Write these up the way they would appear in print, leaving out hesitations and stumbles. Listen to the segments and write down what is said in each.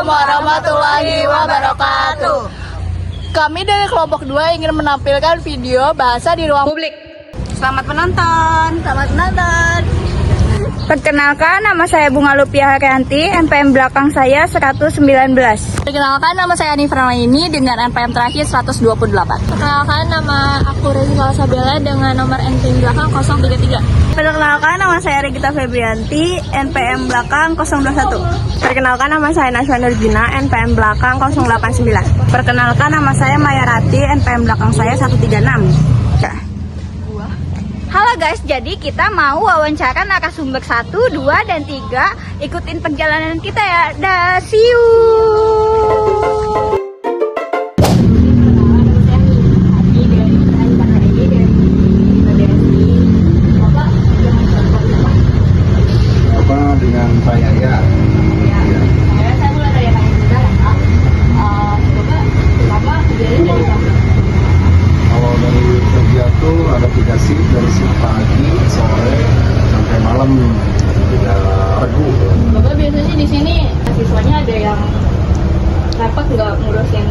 Assalamualaikum warahmatullahi wabarakatuh. Kami dari kelompok 2 ingin menampilkan video bahasa di ruang publik. Selamat menonton. Selamat menonton. Perkenalkan, nama saya Bunga Lupia Haryanti, NPM belakang saya 119. Perkenalkan, nama saya Anifra ini dengan NPM terakhir 128. Perkenalkan, nama aku Rezika Sabella dengan nomor NPM belakang 033. Perkenalkan, nama saya Regita Febrianti, NPM belakang 021. Perkenalkan, nama saya Naswa Nurjina, NPM belakang 089. Perkenalkan, nama saya Maya Rati, NPM belakang saya 136. Halo guys, jadi kita mau wawancara narasumber 1, 2, dan 3. Ikutin perjalanan kita ya. Dah, see you. Dengan Pak Yaya. Saya mulai dari yang paling muda ya, Kak. Bapak kerjanya dari jam berapa? Kalau dari kerja tuh ada 3 shift, dari shift pagi, sore, sampai malam. Ya, regu. Bapak biasanya di sini siswanya ada yang repot nggak ngurusin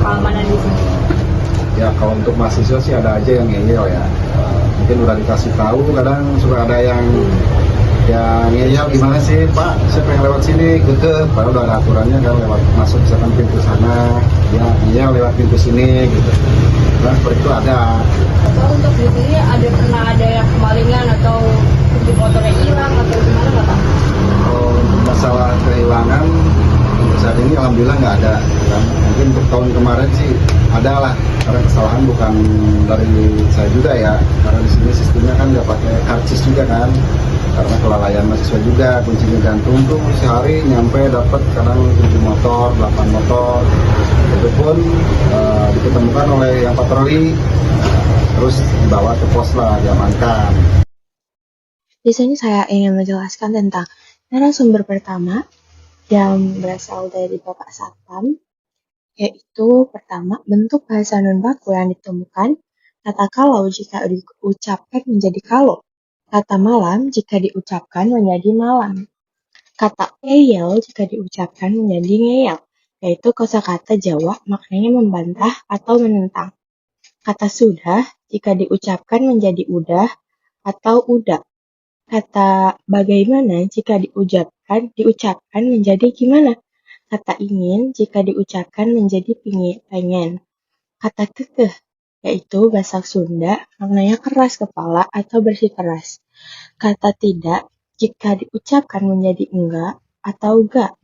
keamanan di sini? Ya kalau untuk mahasiswa sih ada aja yang ngeyel ya. Mungkin udah dikasih tahu, kadang suka ada yang ngeyel, gimana sih Pak, siapa yang lewat sini, kekeh, padahal udah ada aturannya kan, lewat masuk misalkan pintu sana, ya ngeyel lewat pintu sini gitu. Nah seperti itu ada. Atau untuk di sini pernah ada yang kemalingan atau kunci motornya hilang atau gimana nggak Pak? Kalau untuk masalah kehilangan untuk saat ini alhamdulillah nggak ada kan. Mungkin untuk tahun kemarin sih ada lah, karena kesalahan bukan dari saya juga ya, karena di sini sistemnya kan nggak pakai karcis juga kan, karena kelalaian mahasiswa juga, kuncinya gantung tuh sehari nyampe dapat kadang 7 motor, 8 motor. Itu pun diketemukan oleh yang patroli, terus dibawa ke pos lah, diamankan. Di sini saya ingin menjelaskan tentang narasumber pertama yang berasal dari Bapak Satpam, yaitu pertama, bentuk bahasa non baku yang ditemukan, kata kalau jika diucapkan menjadi kalau, kata malam jika diucapkan menjadi malam, kata ngeyel jika diucapkan menjadi ngeyel, yaitu kosakata Jawa maknanya membantah atau menentang. Kata sudah jika diucapkan menjadi udah atau udah. Kata bagaimana jika diucapkan menjadi gimana. Kata ingin jika diucapkan menjadi pengen. Kata kekeh yaitu bahasa Sunda maknanya keras kepala atau bersikeras. Kata tidak jika diucapkan menjadi enggak atau enggak.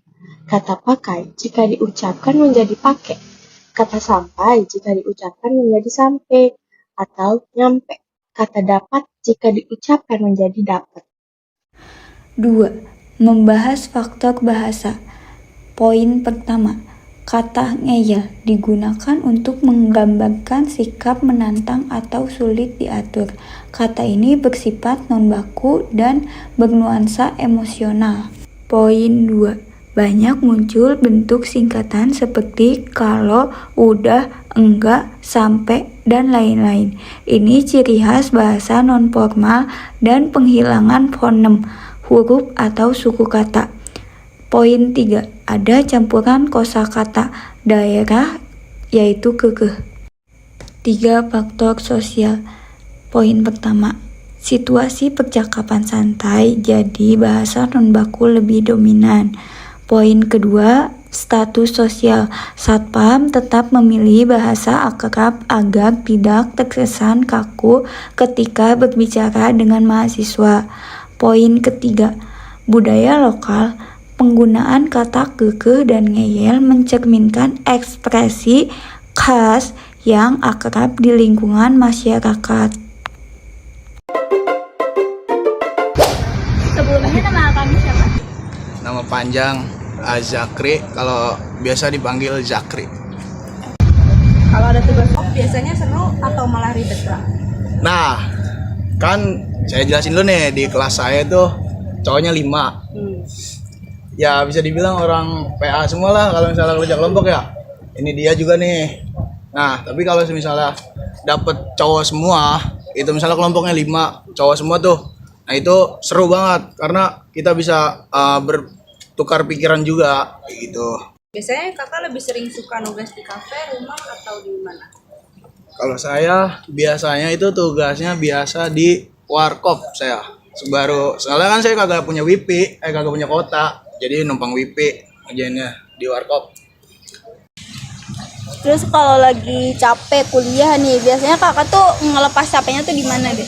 Kata pakai jika diucapkan menjadi pakai. Kata sampai jika diucapkan menjadi sampai atau nyampe. Kata dapat jika diucapkan menjadi dapat. 2. Membahas faktor bahasa. Poin pertama, kata ngeyel digunakan untuk menggambarkan sikap menantang atau sulit diatur. Kata ini bersifat non-baku dan bernuansa emosional. Poin 2. Banyak muncul bentuk singkatan seperti kalau, udah, enggak, sampai, dan lain-lain. Ini ciri khas bahasa non-formal dan penghilangan fonem, huruf atau suku kata. Poin 3. Ada campuran kosakata daerah yaitu kekeh. 3. Faktor sosial. Poin pertama, situasi percakapan santai jadi bahasa non-baku lebih dominan. Poin kedua, status sosial. Satpam tetap memilih bahasa akrab agar tidak terkesan kaku ketika berbicara dengan mahasiswa. Poin ketiga, budaya lokal. Penggunaan kata kekeh dan ngeyel mencerminkan ekspresi khas yang akrab di lingkungan masyarakat. Sebelumnya nama kami siapa? Nama panjang Zakri, kalau biasa dipanggil Zakri. Kalau ada tugas biasanya seru atau malah ribet Pak? Nah, kan saya jelasin dulu nih, di kelas saya tuh cowoknya 5. Ya bisa dibilang orang PA semua lah kalau misalnya kerja kelompok ya. Ini dia juga nih. Nah, tapi kalau misalnya dapet cowok semua, itu misalnya kelompoknya 5, cowok semua tuh. Nah, itu seru banget karena kita bisa bertukar pikiran juga gitu. Biasanya kakak lebih sering suka nugas di kafe, rumah, atau di mana? Kalau saya biasanya itu tugasnya biasa di warkop saya. Soalnya kan saya kagak punya WiFi, kagak punya kota. Jadi numpang WiFi ngerjainnya di warkop. Terus kalau lagi capek kuliah nih, biasanya kakak tuh ngelepas capeknya tuh di mana deh?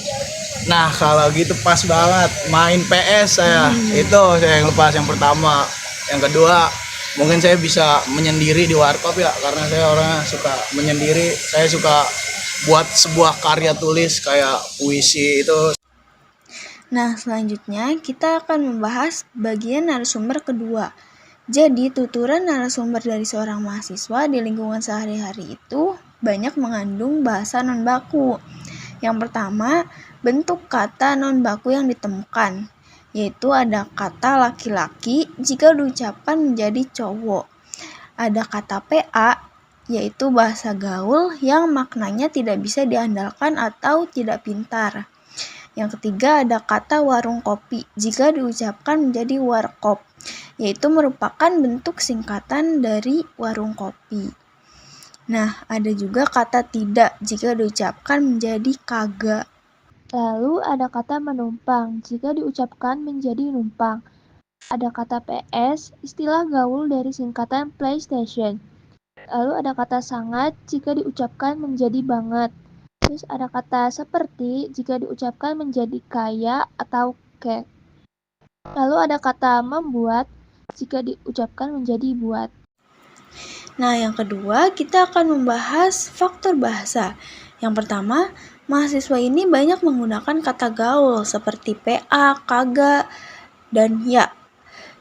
Nah, kalau gitu pas banget main PS saya. Itu saya yang lepas yang pertama. Yang kedua, mungkin saya bisa menyendiri di warkop ya, karena saya orangnya suka menyendiri. Saya suka buat sebuah karya tulis kayak puisi itu. Nah, selanjutnya kita akan membahas bagian narasumber kedua. Jadi, tuturan narasumber dari seorang mahasiswa di lingkungan sehari-hari itu banyak mengandung bahasa non-baku. Yang pertama, bentuk kata non-baku yang ditemukan, yaitu ada kata laki-laki jika diucapkan menjadi cowok. Ada kata PA, yaitu bahasa gaul yang maknanya tidak bisa diandalkan atau tidak pintar. Yang ketiga ada kata warung kopi jika diucapkan menjadi warkop, yaitu merupakan bentuk singkatan dari warung kopi. Nah, ada juga kata tidak jika diucapkan menjadi kagak. Lalu ada kata menumpang jika diucapkan menjadi numpang. Ada kata PS, istilah gaul dari singkatan PlayStation. Lalu ada kata sangat jika diucapkan menjadi banget. Terus ada kata seperti jika diucapkan menjadi kaya atau kek. Lalu ada kata membuat jika diucapkan menjadi buat. Nah, yang kedua kita akan membahas faktor bahasa. Yang pertama, mahasiswa ini banyak menggunakan kata gaul seperti PA, kagak, dan ya.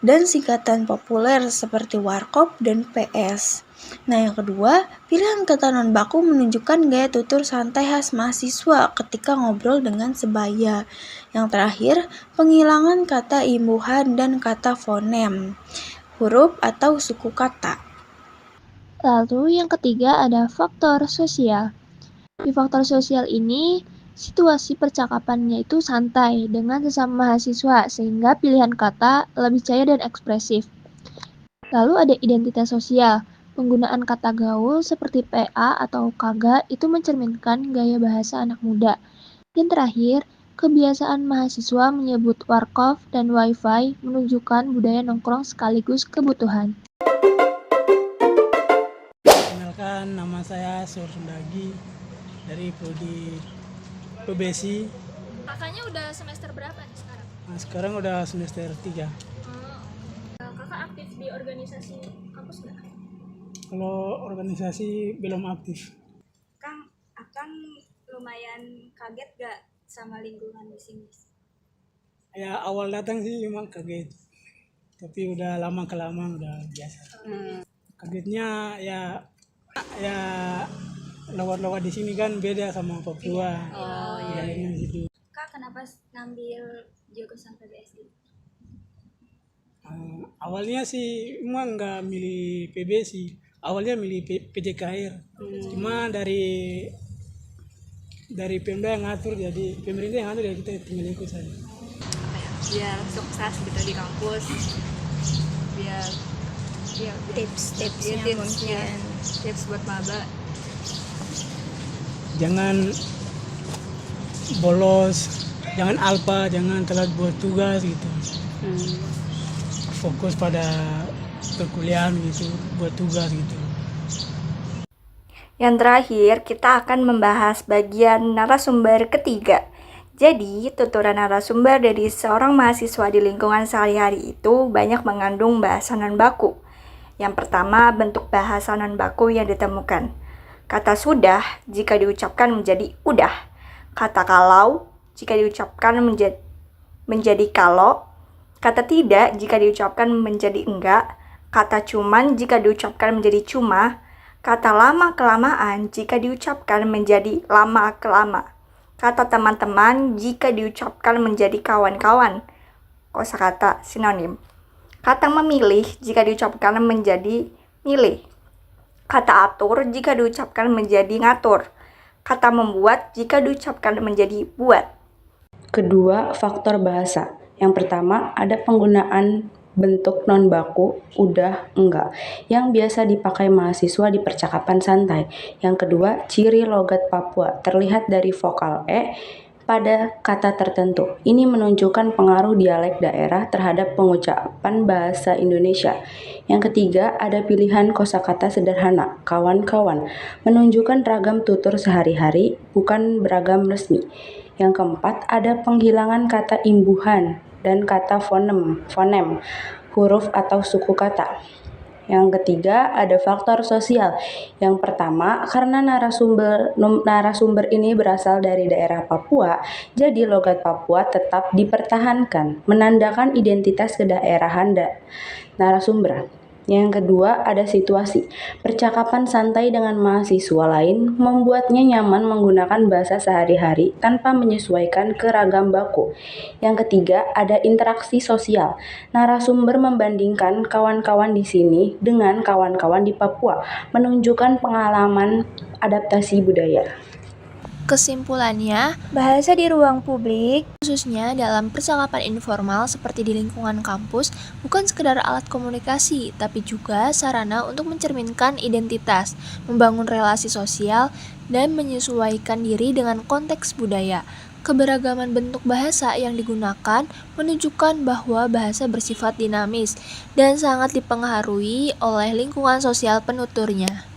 Dan singkatan populer seperti warkop dan PS. Nah, yang kedua, pilihan kata non-baku menunjukkan gaya tutur santai khas mahasiswa ketika ngobrol dengan sebaya. Yang terakhir, penghilangan kata imbuhan dan kata fonem, huruf atau suku kata. Lalu yang ketiga ada faktor sosial. Di faktor sosial ini, situasi percakapannya itu santai dengan sesama mahasiswa sehingga pilihan kata lebih cair dan ekspresif. Lalu ada identitas sosial. Penggunaan kata gaul seperti PA atau kagak itu mencerminkan gaya bahasa anak muda. Yang terakhir, kebiasaan mahasiswa menyebut warkop dan wifi menunjukkan budaya nongkrong sekaligus kebutuhan. Kenalkan, nama saya Sur Sundagi dari Prodi PBSI. Kakaknya udah semester berapa nih sekarang? Nah, sekarang udah semester 3. Kakak aktif di organisasi kampus nggak? Kalau organisasi belum aktif. Kang, Akang lumayan kaget gak sama lingkungan di sini? Ya awal datang sih memang kaget, tapi udah lama kelamaan udah biasa. Kagetnya ya lewat-lewat di sini kan beda sama Papua. Iya. Gitu. Kak, kenapa ngambil jurusan PBSI? Awalnya sih emang nggak milih PBSI, awalnya milih PJKR. Cuma dari Pemda yang ngatur, jadi pemerintah yang ngatur, ya kita tinggal ikut saja. Biar sukses gitu di kampus, biar Tips-tipsnya mungkin. tips buat maba. Jangan bolos, jangan alpa, jangan telat buat tugas gitu. Fokus pada perkuliahan gitu, buat tugas gitu. Yang terakhir, kita akan membahas bagian narasumber ketiga. Jadi, tuturan narasumber dari seorang mahasiswa di lingkungan sehari-hari itu banyak mengandung bahasa non-baku. Yang pertama, bentuk bahasa non-baku yang ditemukan. Kata sudah jika diucapkan menjadi udah. Kata kalau jika diucapkan menjadi kalau. Kata tidak jika diucapkan menjadi enggak. Kata cuman jika diucapkan menjadi cuma. Kata lama-kelamaan jika diucapkan menjadi lama-kelama. Kata teman-teman jika diucapkan menjadi kawan-kawan. Kosakata sinonim. Kata memilih jika diucapkan menjadi milih. Kata atur jika diucapkan menjadi ngatur. Kata membuat jika diucapkan menjadi buat. Kedua, faktor bahasa. Yang pertama, ada penggunaan bentuk non-baku, udah, enggak, yang biasa dipakai mahasiswa di percakapan santai. Yang kedua, ciri logat Papua terlihat dari vokal E pada kata tertentu. Ini menunjukkan pengaruh dialek daerah terhadap pengucapan bahasa Indonesia. Yang ketiga, ada pilihan kosakata sederhana, kawan-kawan, menunjukkan ragam tutur sehari-hari, bukan beragam resmi. Yang keempat, ada penghilangan kata imbuhan dan kata fonem, huruf atau suku kata. Yang ketiga, ada faktor sosial. Yang pertama, karena narasumber ini berasal dari daerah Papua, jadi logat Papua tetap dipertahankan, menandakan identitas kedaerahan narasumber. Yang kedua, ada situasi. Percakapan santai dengan mahasiswa lain membuatnya nyaman menggunakan bahasa sehari-hari tanpa menyesuaikan ke ragam baku. Yang ketiga, ada interaksi sosial. Narasumber membandingkan kawan-kawan di sini dengan kawan-kawan di Papua, menunjukkan pengalaman adaptasi budaya. Kesimpulannya, Bahasa di ruang publik khususnya dalam percakapan informal seperti di lingkungan kampus, bukan sekedar alat komunikasi, tapi juga sarana untuk mencerminkan identitas, membangun relasi sosial, dan menyesuaikan diri dengan konteks budaya. Keberagaman bentuk bahasa yang digunakan menunjukkan bahwa bahasa bersifat dinamis dan sangat dipengaruhi oleh lingkungan sosial penuturnya.